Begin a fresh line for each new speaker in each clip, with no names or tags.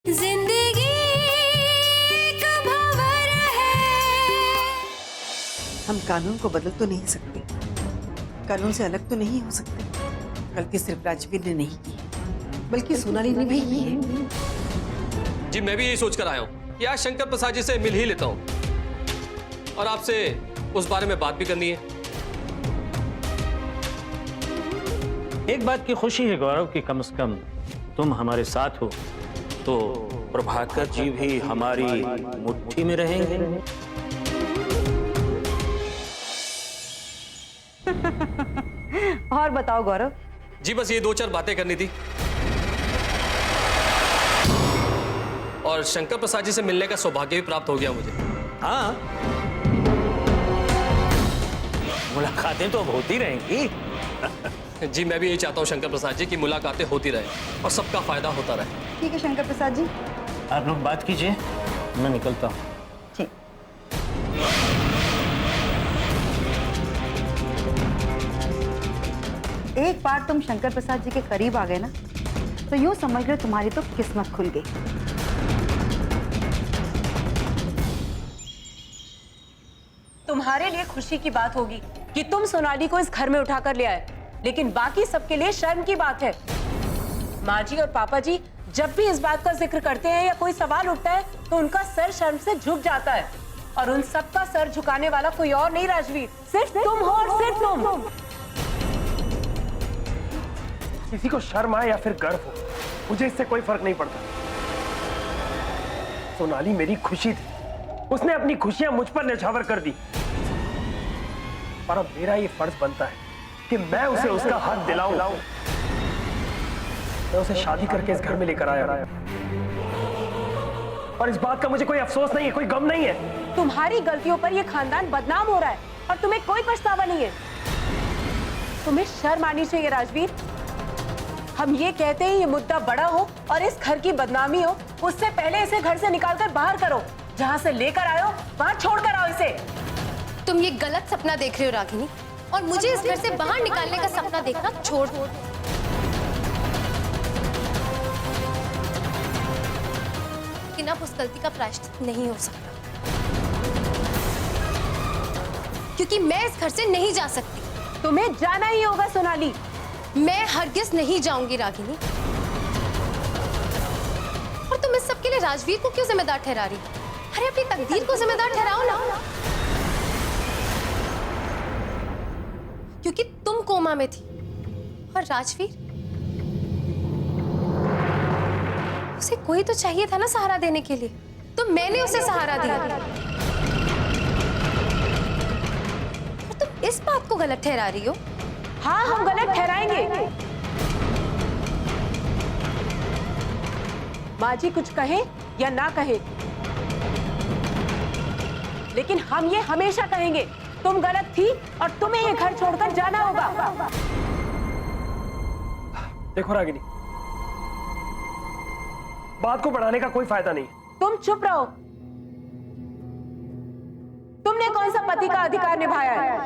जिंदगी एक भंवर है।
हम कानून को बदल तो नहीं सकते, कानून से अलग तो नहीं हो सकते। गलती सिर्फ राजवीर ने नहीं की, बल्कि सोनाली ने भी की है।
जी मैं भी यही सोचकर आया हूँ कि आज शंकर प्रसाद जी से मिल ही लेता हूँ और आपसे उस बारे में बात भी करनी है।
एक बात की खुशी है गौरव कि कम से कम तुम हमारे साथ हो तो प्रभाकर जी भी हमारी मुट्ठी में रहेंगे।
और बताओ गौरव।
जी बस ये दो चार बातें करनी थी और शंकर प्रसाद जी से मिलने का सौभाग्य भी प्राप्त हो गया मुझे।
हाँ, मुलाकातें तो अब होती रहेंगी।
जी मैं भी यही चाहता हूँ शंकर प्रसाद जी की मुलाकातें होती रहे और सबका फायदा होता रहे।
ठीक है शंकर प्रसाद जी।
आप लोग बात कीजिए, मैं निकलता हूँ।
ठीक। एक बार तुम शंकर प्रसाद जी के करीब आ गए ना, तो यूं समझ लो तुम्हारी तो किस्मत खुल गई।
तुम्हारे लिए खुशी की बात होगी कि तुम सोनाली को इस घर में उठाकर ले आए, लेकिन बाकी सबके लिए शर्म की बात है। माँ जी और पापा जी जब भी इस बात का जिक्र करते हैं या कोई सवाल उठता है तो उनका सर शर्म से झुक जाता है, और उन सबका सर झुकाने वाला कोई और नहीं राजवीर, सिर्फ तुम हो और सिर्फ तुम।
किसी को शर्म आए या फिर गर्व हो, मुझे इससे कोई फर्क नहीं पड़ता। सोनाली मेरी खुशी थी, उसने अपनी खुशियां मुझ पर न्यौछावर कर दी, पर अब मेरा ये फर्ज बनता है कि मैं उसे उसका हक दिलाऊं। मैं उसे शादी करके इस घर में लेकर आया और इस बात का मुझे कोई अफसोस नहीं है, कोई गम नहीं है।
तुम्हारी गलतियों पर यह खानदान बदनाम हो रहा है और तुम्हें कोई पछतावा नहीं है। तुम्हें शर्म आनी चाहिए राजवीर। हम ये कहते हैं ये मुद्दा बड़ा हो और इस घर की बदनामी हो, उससे पहले इसे घर से निकालकर बाहर करो। जहां से लेकर आए हो वहां छोड़कर आओ इसे।
तुम ये गलत सपना देख रहे हो रागिनी, और मुझे इस घर से बाहर निकालने का सपना देखना छोड़ दो। लेकिन अब उस गलती का प्रायश्चित नहीं हो सकता, क्योंकि मैं इस घर से नहीं जा सकती।
तुम्हें जाना ही होगा सोनाली।
मैं हरगिज नहीं जाऊंगी रागिनी। और तुम इस सब के लिए राजवीर को क्यों जिम्मेदार ठहरा रही? अरे अपनी तकदीर को जिम्मेदार ठहराओ ना, क्योंकि तुम कोमा में थी और राजवीर, उसे कोई तो चाहिए था ना सहारा देने के लिए, तो मैंने उसे सहारा दिया। और तुम इस बात को गलत ठहरा रही हो।
हाँ हम गलत ठहराएंगे। माँ जी कुछ कहे या ना कहे, लेकिन हम ये हमेशा कहेंगे तुम गलत थी और तुम्हें ये घर छोड़कर जाना होगा।
देखो रागिनी, बात को बढ़ाने का कोई फायदा नहीं।
तुम चुप रहो। तुमने कौन सा पति का अधिकार निभाया है?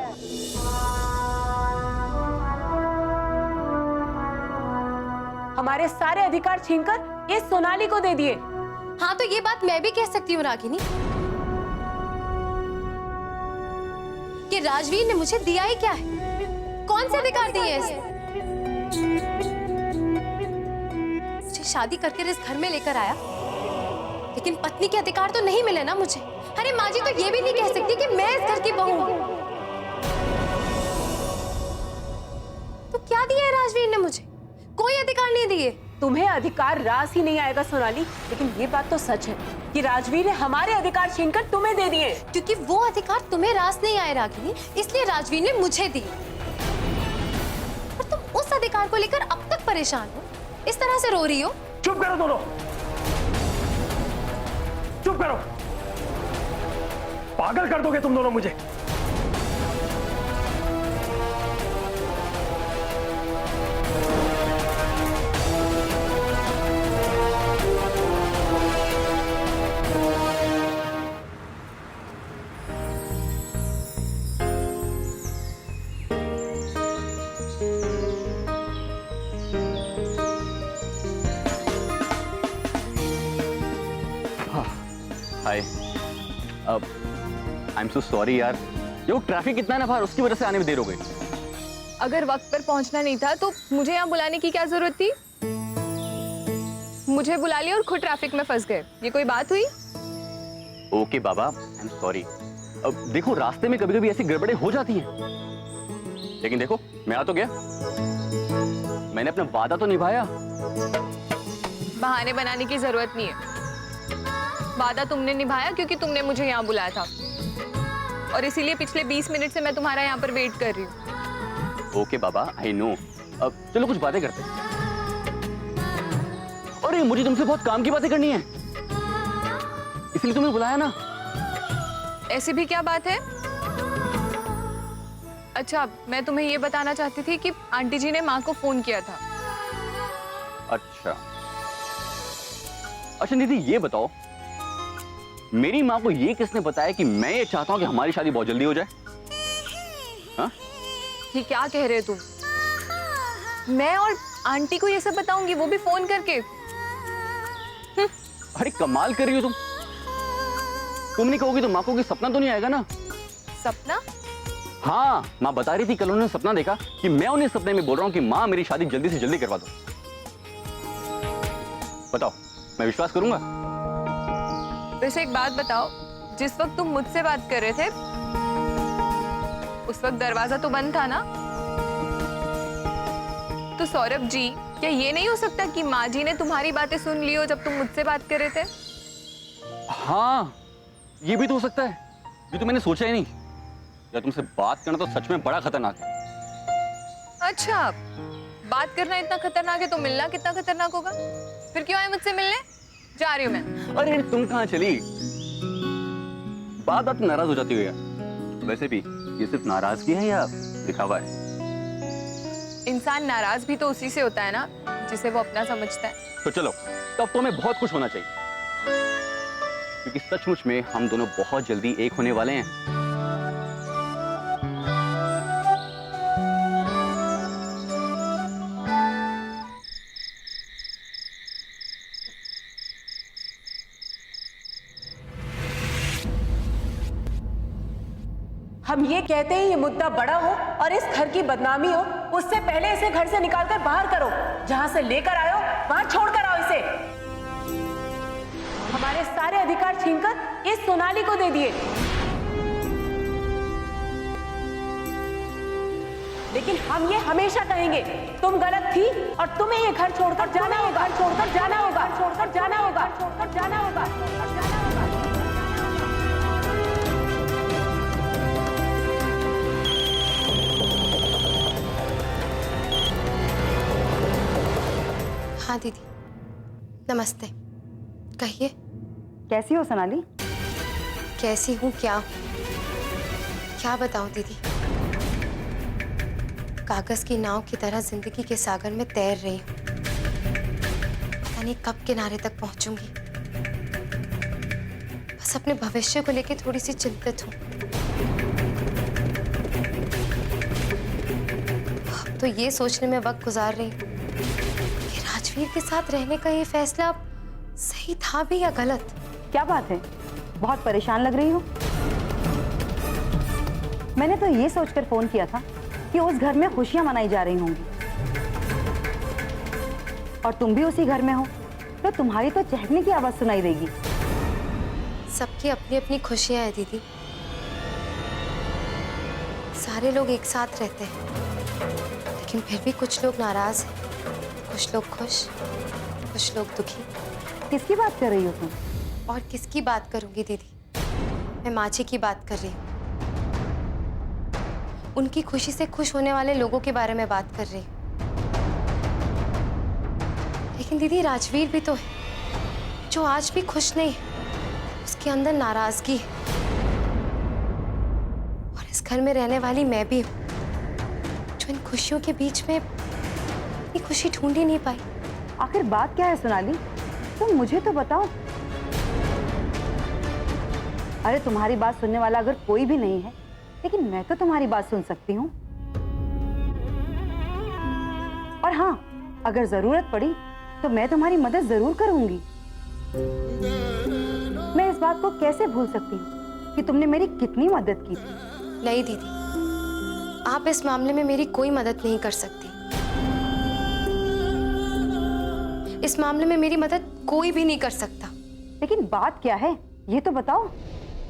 हमारे सारे अधिकार छीनकर इस सोनाली को दे दिए।
हाँ तो ये बात मैं भी कह सकती हूँ रागिनी, कि राजवीर ने मुझे दिया ही क्या है? कौन से अधिकार दिए हैं इसे? मुझे शादी करके इस घर में लेकर आया, लेकिन पत्नी के अधिकार तो नहीं मिले ना मुझे। अरे माँ जी तो ये भी नहीं कह सकती कि मैं इस घर की बहू हूं। तो क्या दिया है राजवीर ने मुझे? कोई अधिकार नहीं दिए।
तुम्हें अधिकार रास ही नहीं आएगा सोनाली, लेकिन ये बात तो सच है कि राजवीर ने हमारे अधिकार छीनकर तुम्हें दे दिए।
क्योंकि वो अधिकार तुम्हें रास नहीं आए रागिनी, इसलिए राजवीर ने मुझे दिए। और तुम उस अधिकार को लेकर अब तक परेशान हो, इस तरह से रो रही हो।
चुप करो दोनों, चुप करो। पागल कर दोगे तुम दोनों मुझे।
आई एम सो सॉरी यार, ये ट्रैफिक कितना है ना बाहर, उसकी वजह से आने में देर हो गई।
अगर वक्त पर पहुंचना नहीं था तो मुझे यहाँ बुलाने की क्या जरूरत थी? मुझे बुला लिया और खुद ट्रैफिक में फंस गए, ये कोई बात हुई?
Okay Baba, I am sorry. अब देखो रास्ते में कभी कभी ऐसी गड़बड़ें हो जाती हैं, लेकिन देखो मैं आ तो गया, मैंने अपना वादा तो निभाया।
बहाने बनाने की जरूरत नहीं है। वादा तुमने निभाया क्योंकि तुमने मुझे यहाँ बुलाया था, और इसीलिए पिछले 20 मिनट से मैं तुम्हारा यहाँ पर वेट कर रही हूँ।
Okay Baba, I know. अब चलो कुछ बातें करते हैं। अरे मुझे तुमसे बहुत काम की बातें करनी है, इसलिए तुम्हें बुलाया ना।
ऐसी भी क्या बात है? अच्छा, मैं तुम्हें ये बताना चाहती थी कि आंटी जी ने माँ को फोन किया था।
अच्छा अच्छा दीदी, ये बताओ मेरी माँ को ये किसने बताया कि मैं ये चाहता हूँ कि हमारी शादी बहुत जल्दी हो जाए? हाँ?
ये क्या कह रहे हो तुम? मैं और आंटी को ये सब बताऊंगी, वो भी फोन करके?
अरे कमाल कर रही हो तुम नहीं कहोगी तो माँ को कि सपना तो नहीं आएगा ना?
सपना?
हाँ, माँ बता रही थी कल उन्होंने सपना देखा कि मैं उन्हें सपने में बोल रहा हूँ कि माँ मेरी शादी जल्दी से जल्दी करवा दो। बताओ मैं विश्वास करूंगा?
वैसे एक बात बताओ, जिस वक्त तुम मुझसे बात कर रहे थे उस वक्त दरवाजा तो बंद था ना? तो सौरभ जी, क्या ये नहीं हो सकता कि माँ जी ने तुम्हारी बातें सुन ली हो जब तुम मुझसे बात कर रहे थे?
हाँ, ये भी तो हो सकता है, ये तो मैंने सोचा ही नहीं। या तुमसे बात करना तो सच में बड़ा खतरनाक है।
अच्छा, बात करना इतना खतरनाक है तो मिलना कितना खतरनाक होगा? फिर क्यों आए मुझसे मिलने? जा रही हूँ मैं।
अरे तुम कहाँ चली? बात नाराज हो जाती हो यार। वैसे भी ये सिर्फ नाराजगी है या दिखावा है?
इंसान नाराज भी तो उसी से होता है ना जिसे वो अपना समझता है।
तो चलो, तब तो हमें बहुत खुश होना चाहिए, क्योंकि सचमुच में हम दोनों बहुत जल्दी एक होने वाले हैं।
हम ये कहते हैं ये मुद्दा बड़ा हो और इस घर की बदनामी हो, उससे पहले इसे घर से निकालकर बाहर करो। जहां से लेकर आयो वहां छोड़कर आओ इसे। हमारे सारे अधिकार छीनकर इस सोनाली को दे दिए, लेकिन हम ये हमेशा कहेंगे तुम गलत थी और तुम्हें ये घर छोड़कर जाना होगा, छोड़कर जाना होगा, छोड़कर जाना होगा, छोड़कर जाना होगा, छोड़कर जाना होगा।
हाँ दीदी, नमस्ते। कहिए।
कैसी हो सोनाली?
कैसी हूँ क्या बताऊं दीदी। कागज की नाव की तरह जिंदगी के सागर में तैर रही हूँ। पता नहीं कब किनारे तक पहुंचूंगी। बस अपने भविष्य को लेकर थोड़ी सी चिंतित हूँ। अब तो ये सोचने में वक्त गुजार रही हूँ कि राजवीर के साथ रहने का ये फैसला अब सही था भी या गलत।
क्या बात है, बहुत परेशान लग रही हो? मैंने तो ये सोचकर फोन किया था कि उस घर में खुशियां मनाई जा रही होंगी, और तुम भी उसी घर में हो तो तुम्हारी तो चहकने की आवाज सुनाई देगी।
सबकी अपनी अपनी खुशियां हैं दीदी। सारे लोग एक साथ रहते हैं, लेकिन फिर भी कुछ लोग नाराज हैं, कुछ लोग खुश, कुछ लोग दुखी।
किसकी बात कर रही हो तुम?
और किसकी बात करूंगी दीदी, मैं माँ जी की बात कर रही हूँ। उनकी खुशी से खुश होने वाले लोगों के बारे में बात कर रही हूँ। लेकिन दीदी, राजवीर भी तो है जो आज भी खुश नहीं है। उसके अंदर नाराजगी है। और इस घर में रहने वाली मैं भी हूँ जो इन खुशियों के बीच में अपनी खुशी ढूंढ ही नहीं पाई।
आखिर बात क्या है सोनाली, तुम मुझे तो बताओ। अरे तुम्हारी बात सुनने वाला अगर कोई भी नहीं है, लेकिन मैं तो तुम्हारी बात सुन सकती हूँ। और हाँ, अगर जरूरत पड़ी तो मैं तुम्हारी मदद जरूर करूंगी। मैं इस बात को कैसे भूल सकती हूँ कि तुमने मेरी कितनी मदद की थी।
नहीं दीदी, आप इस मामले में मेरी कोई मदद नहीं कर सकती। इस मामले में मेरी मदद कोई भी नहीं कर सकता।
लेकिन बात क्या है ये तो बताओ।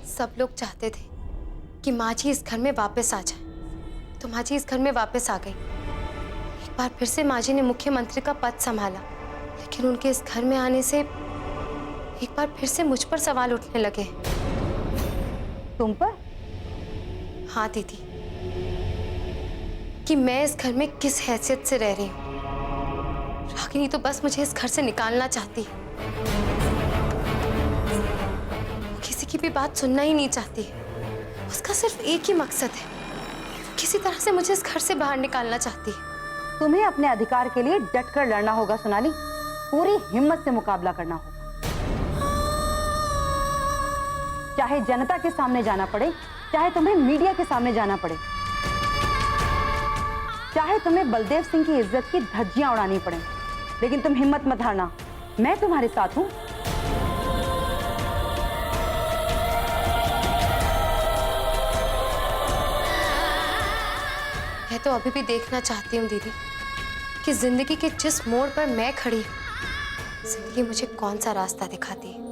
सब लोग चाहते थे कि माँ जी इस घर में वापस आ जाए, तो माँ जी इस घर में वापस आ गई। एक बार फिर से माँ जी ने मुख्यमंत्री का पद संभाला, लेकिन उनके इस घर में आने से एक बार फिर से मुझ पर सवाल उठने लगे।
तुम पर?
हाँ दीदी, कि मैं इस घर में किस हैसियत से रह रही हूँ। रागिनी तो बस मुझे इस घर से निकालना चाहती है। वो किसी की भी बात सुनना ही नहीं चाहती है। उसका सिर्फ एक ही मकसद है, किसी तरह से मुझे इस घर से बाहर निकालना चाहती है।
तुम्हें अपने अधिकार के लिए डटकर लड़ना होगा सोनाली, पूरी हिम्मत से मुकाबला करना होगा। चाहे जनता के सामने जाना पड़े, चाहे तुम्हें मीडिया के सामने जाना पड़े, चाहे तुम्हें बलदेव सिंह की इज्जत की धज्जियां उड़ानी पड़े, लेकिन तुम हिम्मत मत हारना। मैं तुम्हारे साथ हूं।
मैं तो अभी भी देखना चाहती हूँ दीदी कि जिंदगी के जिस मोड़ पर मैं खड़ी हूँ, जिंदगी मुझे कौन सा रास्ता दिखाती है।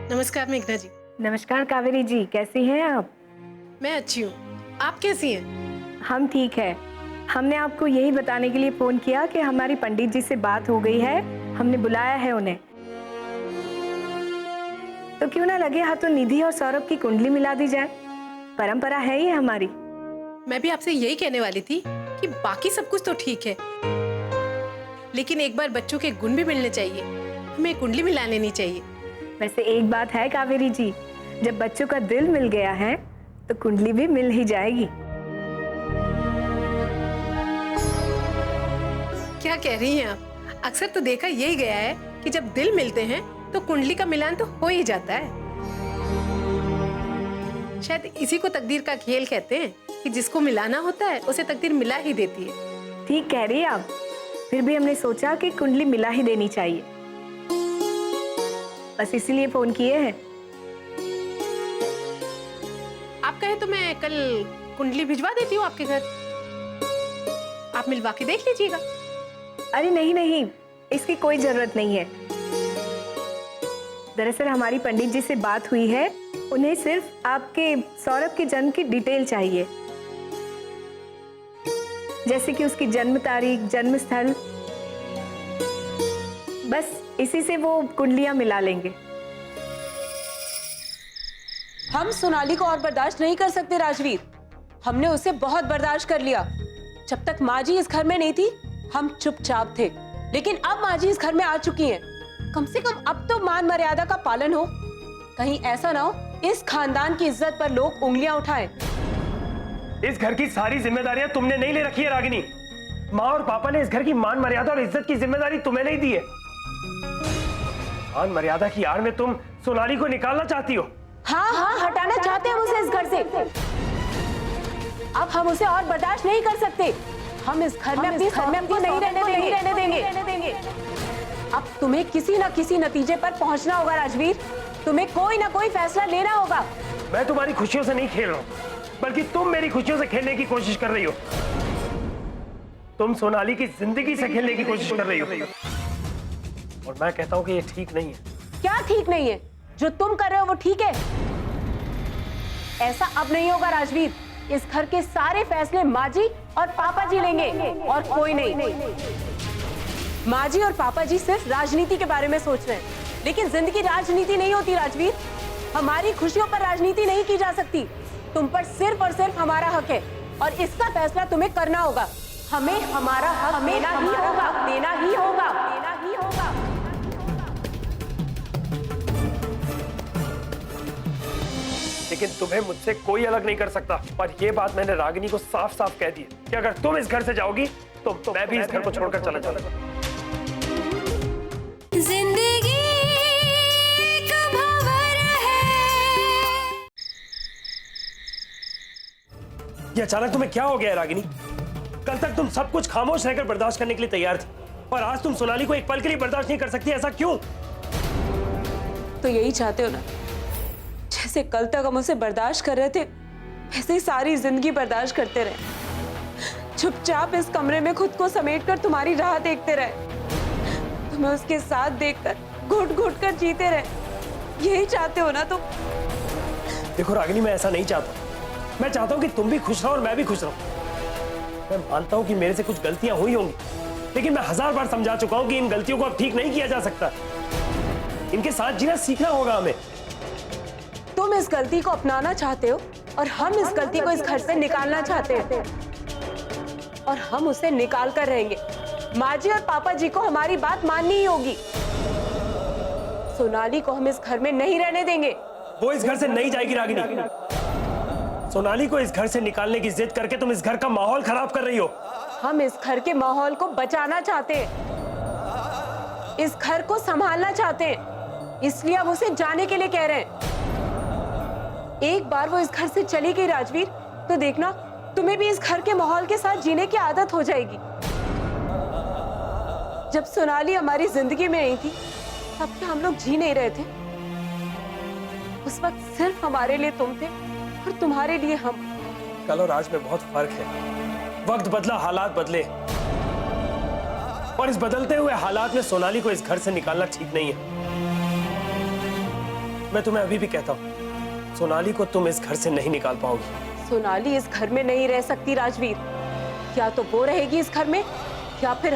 नमस्कार मेघना जी।
नमस्कार कावेरी जी, कैसी हैं आप?
मैं अच्छी हूँ, आप कैसी हैं?
हम ठीक है। हमने आपको यही बताने के लिए फोन किया कि हमारी पंडित जी से बात हो गई है, हमने बुलाया है उन्हें। तो क्यों ना लगे हाथों निधि और सौरभ की कुंडली मिला दी जाए, परंपरा है ये हमारी।
मैं भी आपसे यही कहने वाली थी कि बाकी सब कुछ तो ठीक है, लेकिन एक बार बच्चों के गुण भी मिलने चाहिए, हमें कुंडली मिला लेनी चाहिए।
वैसे एक बात है कावेरी जी, जब बच्चों का दिल मिल गया है तो कुंडली भी मिल ही जाएगी।
क्या कह रही हैं आप? अक्सर तो देखा यही गया है कि जब दिल मिलते हैं तो कुंडली का मिलान तो हो ही जाता है। शायद इसी को तकदीर का खेल कहते हैं कि जिसको मिलाना होता है उसे तकदीर मिला ही देती है।
ठीक कह रही है आप, फिर भी हमने सोचा कि कुंडली मिला ही देनी चाहिए, बस इसीलिए फोन किए हैं।
आप कहें तो मैं कल कुंडली भिजवा देती हूँ आपके घर, आप मिलवा के देख लीजिएगा।
अरे नहीं नहीं, इसकी कोई जरूरत नहीं है। दरअसल हमारी पंडित जी से बात हुई है, उन्हें सिर्फ आपके सौरभ के जन्म की डिटेल चाहिए, जैसे कि उसकी जन्म तारीख, जन्म स्थल, बस इसी से वो कुंडलियां मिला लेंगे।
हम सोनाली को और बर्दाश्त नहीं कर सकते राजवीर, हमने उसे बहुत बर्दाश्त कर लिया। जब तक माँ जी इस घर में नहीं थी हम चुपचाप थे, लेकिन अब माँ जी इस घर में आ चुकी हैं, कम से कम अब तो मान मर्यादा का पालन हो। कहीं ऐसा ना हो इस खानदान की इज्जत पर लोग उंगलियां उठाएं।
इस घर की सारी जिम्मेदारियां तुमने नहीं ले रखी है रागिनी। माँ और पापा ने इस घर की मान मर्यादा और इज्जत की जिम्मेदारी तुम्हें नहीं दी है। मान मर्यादा की आड़ में तुम सोनाली को निकालना चाहती हो।
हाँ हाँ, हटाना चाहते हैं उसे इस घर से। अब हम उसे और बर्दाश्त नहीं कर सकते। हम इस घर में अपनी नहीं रहने देंगे। अब तुम्हें किसी न किसी नतीजे पर पहुंचना होगा राजवीर, तुम्हें कोई ना कोई फैसला लेना होगा।
मैं तुम्हारी खुशियों से नहीं खेल रहा हूँ, बल्कि तुम मेरी खुशियों से खेलने की कोशिश कर रही हो। तुम सोनाली की जिंदगी से खेलने की कोशिश कर रही हो, और मैं कहता हूँ कि ये ठीक नहीं है।
क्या ठीक नहीं है? जो तुम कर रहे हो वो ठीक है? ऐसा अब नहीं होगा राजवीर, इस घर के सारे फैसले माँ जी और पापा जी लेंगे और कोई नहीं। माँ जी और पापा जी सिर्फ राजनीति के बारे में सोच रहे हैं, लेकिन जिंदगी राजनीति नहीं होती राजवीर। हमारी खुशियों पर राजनीति नहीं की जा सकती। तुम पर सिर्फ और सिर्फ हमारा हक है, और इसका फैसला तुम्हें करना होगा। हमें हमारा हक देना ही होगा।
लेकिन तुम्हें मुझसे कोई अलग नहीं कर सकता, और ये बात मैंने रागिनी को साफ साफ कह दी है कि अगर तुम इस घर से जाओगी तो मैं भी इस घर को छोड़कर चला जाऊंगा। ये अचानक तुम्हें क्या हो गया है रागिनी? कल तक तुम सब कुछ खामोश रहकर बर्दाश्त करने के लिए तैयार थी, और आज तुम सोनाली को एक पल के लिए बर्दाश्त नहीं कर सकती। ऐसा क्यों?
तो यही चाहते हो ना, जैसे कल तक हम उसे बर्दाश्त कर रहे थे वैसे ही सारी जिंदगी बर्दाश्त करते रहे, चुपचाप इस कमरे में खुद को समेटकर तुम्हारी राह देखते रहे, तुम्हें उसके साथ देखकर घुट घुट कर जीते रहे। यही चाहते हो ना तुम?
देखो रागिनी, मैं ऐसा नहीं चाहता। मैं चाहता हूँ कि तुम भी खुश रहो और मैं भी खुश रहूं। मैं मानता हूँ कि मेरे से कुछ गलतियां हुई होंगी, लेकिन मैं 1000 बार समझा चुका हूँ कि इन गलतियों को अब ठीक नहीं किया जा सकता। इनके साथ जीना सीखना होगा हमें।
तुम इस गलती को अपनाना चाहते हो और हम इस गलती को इस घर से निकालना चाहते हैं, और हम उसे निकाल कर रहेंगे। माँ जी और पापा जी को हमारी बात माननी ही होगी। सोनाली को हम इस घर में नहीं रहने देंगे।
वो इस घर से नहीं जाएगी रागिनी। सोनाली को इस घर से निकालने की जिद करके तुम इस घर का माहौल खराब कर रही हो।
हम इस घर के माहौल को बचाना चाहते हैं, इस घर को संभालना चाहते हैं, इसलिए हम उसे जाने के लिए कह रहे हैं। एक बार वो इस घर से चली गई राजवीर, तो देखना तुम्हें भी इस घर के माहौल के साथ जीने की आदत हो जाएगी। जब सोनाली हमारी जिंदगी में आई थी तब क्या हम लोग जी नहीं रहे थे? उस वक्त सिर्फ हमारे लिए तुम थे और तुम्हारे लिए हम।
कल और आज में बहुत फर्क है। वक्त बदला, हालात बदले, और इस बदलते हुए हालात में सोनाली को इस घर से निकालना ठीक नहीं है। मैं तुम्हें अभी भी कहता हूं, सोनाली को तुम इस घर से नहीं निकाल पाओगी।
सोनाली इस घर में नहीं रह सकती राजवीर। या तो वो रहेगी इस घर में या फिर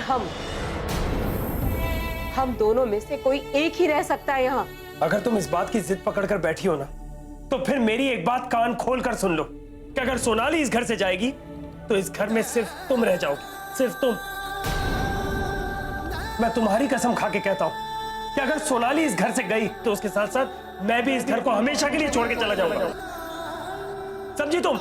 हम दोनों में से कोई एक ही रह सकता है यहाँ।
अगर तुम इस बात की जिद पकड़कर बैठी हो ना, तो फिर मेरी एक बात कान खोल कर सुन लो कि अगर सोनाली इस घर से जाएगी तो इस घर में सिर्फ तुम रह जाओगी, सिर्फ तुम। मैं तुम्हारी कसम खा के कहता हूं कि अगर सोनाली इस घर से गई तो उसके साथ साथ मैं भी इस घर को हमेशा के लिए छोड़ के चला जाऊंगा। समझी तुम?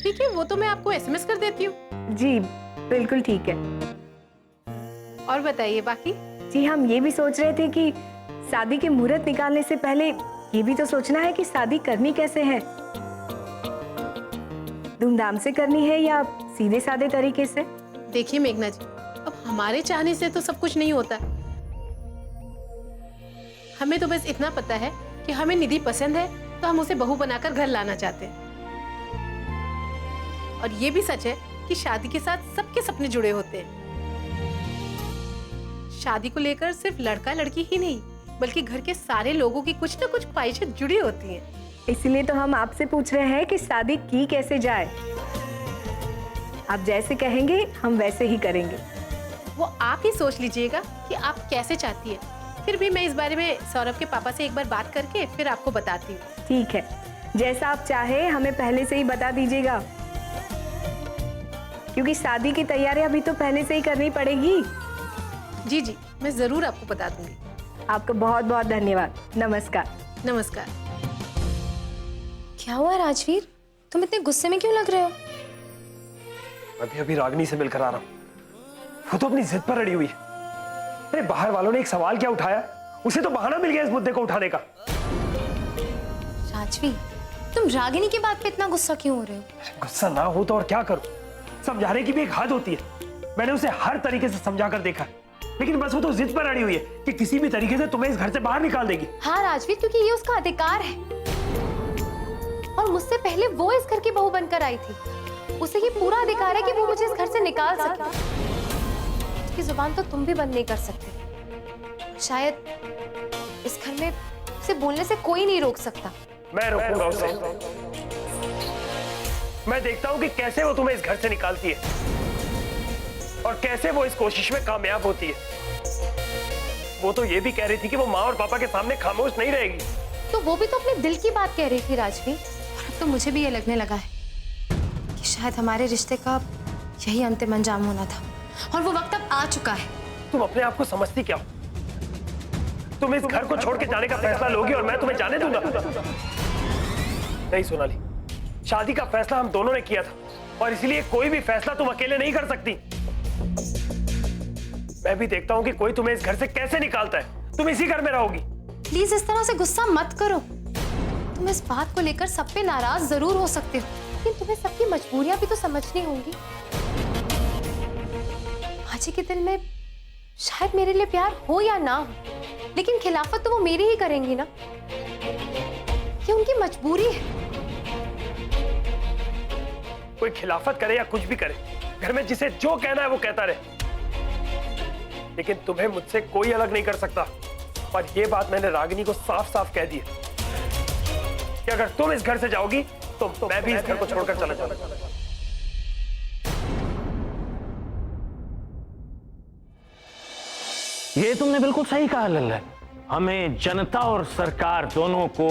ठीक है, वो तो मैं आपको एसएमएस कर देती हूँ।
जी बिल्कुल ठीक है।
और बताइए बाकी?
जी हम ये भी सोच रहे थे कि शादी के मुहूर्त निकालने से पहले ये भी तो सोचना है कि शादी करनी कैसे है। धूमधाम से करनी है या सीधे साधे तरीके से?
देखिए मेघना जी, अब हमारे चाहने से तो सब कुछ नहीं होता। हमें तो बस इतना पता है कि हमें निधि पसंद है, तो हम उसे बहू बनाकर घर लाना चाहते हैं। और ये भी सच है कि शादी के साथ सबके सपने जुड़े होते हैं। शादी को लेकर सिर्फ लड़का लड़की ही नहीं, बल्कि घर के सारे लोगों की कुछ न कुछ ख्वाहिशें जुड़ी होती हैं।
इसलिए तो हम आपसे पूछ रहे हैं कि शादी की कैसे जाए। आप जैसे कहेंगे हम वैसे ही करेंगे।
वो आप ही सोच लीजिएगा कि आप कैसे चाहती है। फिर भी मैं इस बारे में सौरभ के पापा से एक बार बात करके फिर आपको बताती हूँ।
ठीक है, जैसा आप चाहे हमें पहले से ही बता दीजिएगा, क्योंकि शादी की तैयारी अभी तो पहले से ही करनी पड़ेगी।
जी जी, मैं जरूर आपको बता दूंगी।
आपका बहुत बहुत धन्यवाद। नमस्कार।
नमस्कार।
क्या हुआ राजवीर, तुम इतने गुस्से में क्यों लग रहे हो?
अभी रागिनी से मिलकर आ रहा हूं। वो तो अपनी जिद पर अड़ी हुई है। अरे बाहर वालों ने एक सवाल क्या उठाया, उसे तो बहाना मिल गया इस मुद्दे को उठाने का।
राजवीर, तुम रागिनी की बात पे इतना गुस्सा क्यों हो रहे हो?
गुस्सा ना हो तो और क्या करूं? समझाने की भी एक हद होती है। मैंने उसे हर तरीके से समझा कर देखा, लेकिन बस वो तो जिद पर अड़ी हुई है कि किसी भी तरीके से तुम्हें इस घर से बाहर निकाल देगी।
हाँ राजवीर, क्योंकि ये उसका अधिकार है, और मुझसे पहले वो इस घर की बहू बनकर आई थी। उसे ये पूरा अधिकार है कि वो मुझे इस घर से निकाल सके। उसकी जुबान तो तुम भी बंद नहीं कर सकते। शायद इस घर में उसे बोलने से कोई नहीं रोक सकता।
मैं रोकूंगा उसे। मैं देखता हूँ कि कैसे वो तुम्हें इस घर से निकालती है और कैसे वो इस कोशिश में कामयाब होती है। वो तो ये भी कह रही थी कि वो माँ और पापा के सामने खामोश नहीं रहेगी।
तो वो भी तो अपने दिल की बात कह रही थी राजवीर। और अब तो मुझे भी ये लगने लगा है कि शायद हमारे रिश्ते का यही अंतिम अंजाम होना था, और वो वक्त अब आ चुका है।
तुम अपने आप को समझती क्या हो? तुम इस घर को छोड़ के जाने का फैसला लोगी और मैं तुम्हें जाने दूंगा? नहीं सोनाली, शादी का फैसला हम दोनों ने किया था, और इसलिए कोई भी फैसला तुम अकेले नहीं कर सकती। मैं भी देखता हूं कि कोई तुम्हें इस घर से कैसे निकालता है। तुम इसी घर में रहोगी,
प्लीज इस तरह से गुस्सा मत करो। तुम इस बात को लेकर सब पे नाराज जरूर हो सकते हो, लेकिन तुम्हें सबकी मजबूरियां भी तो समझनी होंगी। माजी के दिल में शायद मेरे लिए प्यार हो या ना हो, लेकिन खिलाफत तो वो मेरी ही करेंगी ना। ये उनकी मजबूरी है।
कोई खिलाफत करे या कुछ भी करे, घर में जिसे जो कहना है वो कहता रहे, लेकिन तुम्हें मुझसे कोई अलग नहीं कर सकता। और ये बात मैंने रागिनी को साफ साफ कह दी है कि अगर तुम इस घर से जाओगी तो मैं भी इस घर को छोड़कर चला जाऊंगा।
ये तुमने बिल्कुल सही कहा लल्ला। हमें जनता और सरकार दोनों को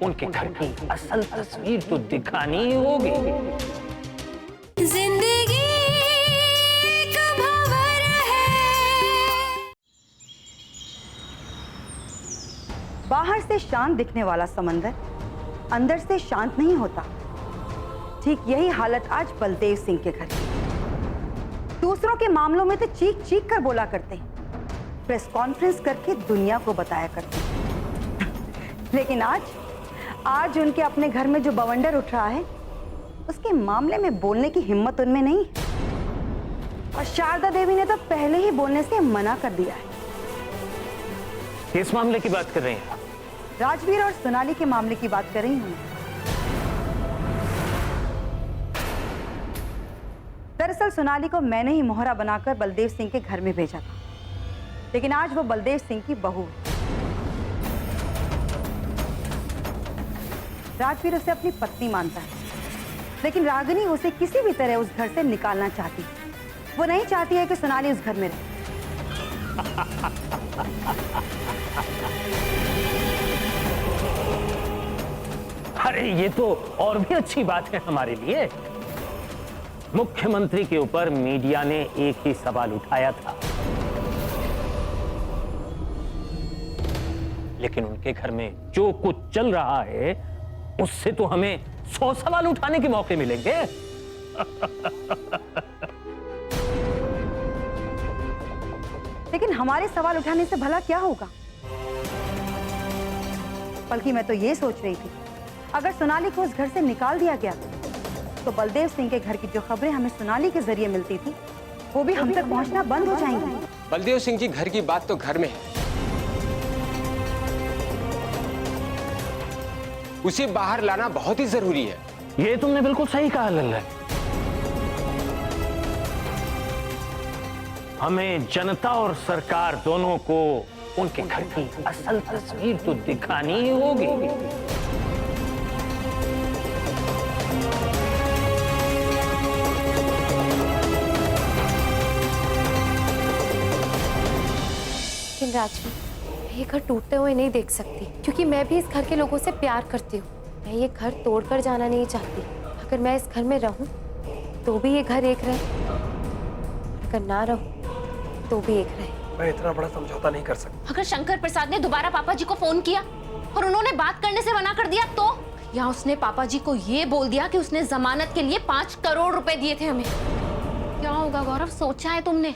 उनके घर की असल तस्वीर तो दिखानी ही होगी।
जिंदगी का भंवर है।
बाहर से शांत दिखने वाला समंदर अंदर से शांत नहीं होता। ठीक यही हालत आज बलदेव सिंह के घर की। दूसरों के मामलों में तो चीख चीख कर बोला करते हैं, प्रेस कॉन्फ्रेंस करके दुनिया को बताया करते हैं। लेकिन आज उनके अपने घर में जो बवंडर उठ रहा है, उसके मामले में बोलने की हिम्मत उनमें नहीं है। और शारदा देवी ने तो पहले ही बोलने से मना कर दिया है।
किस मामले की बात कर रही हैं?
राजवीर और सोनाली के मामले की बात कर रही हूं। दरअसल सोनाली को मैंने ही मोहरा बनाकर बलदेव सिंह के घर में भेजा था, लेकिन आज वो बलदेव सिंह की बहू है। राजवीर उसे अपनी पत्नी मानता है, लेकिन रागिनी उसे किसी भी तरह उस घर से निकालना चाहती है। वो नहीं चाहती है कि सोनाली उस घर में रहे।
अरे ये तो और भी अच्छी बात है हमारे लिए। मुख्यमंत्री के ऊपर मीडिया ने एक ही सवाल उठाया था, लेकिन उनके घर में जो कुछ चल रहा है उससे तो हमें 100 सवाल उठाने के मौके मिलेंगे।
लेकिन हमारे सवाल उठाने से भला क्या होगा? बल्कि मैं तो ये सोच रही थी, अगर सोनाली को उस घर से निकाल दिया गया तो बलदेव सिंह के घर की जो खबरें हमें सोनाली के जरिए मिलती थी, वो भी हम तक पहुंचना बंद हो जाएंगी।
बलदेव सिंह जी घर की बात तो घर में है, उसे बाहर लाना बहुत ही जरूरी है।
ये तुमने बिल्कुल सही कहा लल्ला। हमें जनता और सरकार दोनों को उनके घर की असल तस्वीर तो दिखानी ही होगी।
लेकिन राजवीर, मैं ये घर टूटते हुए नहीं देख सकती, क्योंकि मैं भी इस घर के लोगों से प्यार करती हूँ। मैं ये घर तोड़कर जाना नहीं चाहती। अगर मैं इस घर में रहूँ तो भी ये घर एक रहे, अगर ना रहूँ तो भी एक रहे।
मैं इतना बड़ा समझौता नहीं कर सकता।
अगर शंकर प्रसाद ने दोबारा पापा जी को फोन किया और उन्होंने बात करने से मना कर दिया तो, या उसने पापा जी को ये बोल दिया कि उसने जमानत के लिए 5 करोड़ रुपए दिए थे हमें, क्या होगा गौरव? सोचा है तुमने?